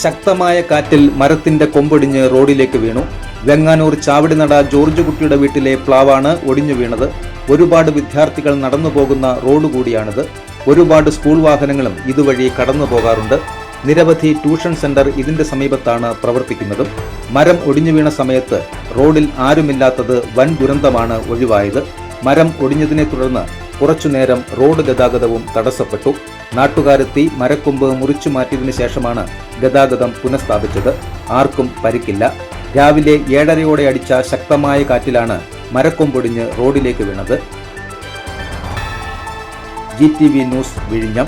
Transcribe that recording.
ശക്തമായ കാറ്റിൽ മരത്തിന്റെ കൊമ്പൊടിഞ്ഞ് റോഡിലേക്ക് വീണു. വെങ്ങാനൂർ ചാവടിനട ജോർജ് കുട്ടിയുടെ വീട്ടിലെ പ്ലാവാണ് ഒടിഞ്ഞു വീണത്. ഒരുപാട് വിദ്യാർത്ഥികൾ നടന്നു പോകുന്ന റോഡ് കൂടിയാണിത്. ഒരുപാട് സ്കൂൾ വാഹനങ്ങളും ഇതുവഴി കടന്നു പോകാറുണ്ട്. നിരവധി ട്യൂഷൻ സെന്റർ ഇതിന്റെ സമീപത്താണ് പ്രവർത്തിക്കുന്നത്. മരം ഒടിഞ്ഞു വീണ സമയത്ത് റോഡിൽ ആരുമില്ലാത്തത് വൻ ദുരന്തമാണ് ഒഴിവായത്. മരം ഒടിഞ്ഞതിനെ തുടർന്ന് കുറച്ചുനേരം റോഡ് ഗതാഗതവും തടസ്സപ്പെട്ടു. നാട്ടുകാരെത്തി മരക്കൊമ്പ് മുറിച്ചു മാറ്റിയതിനു ശേഷമാണ് ഗതാഗതം പുനഃസ്ഥാപിച്ചത്. ആർക്കും പരിക്കില്ല. രാവിലെ 7:30 അടിച്ച ശക്തമായ കാറ്റിലാണ് മരക്കൊമ്പൊടിഞ്ഞ് റോഡിലേക്ക് വീണത്. GTV ന്യൂസ് വിഴിഞ്ഞം.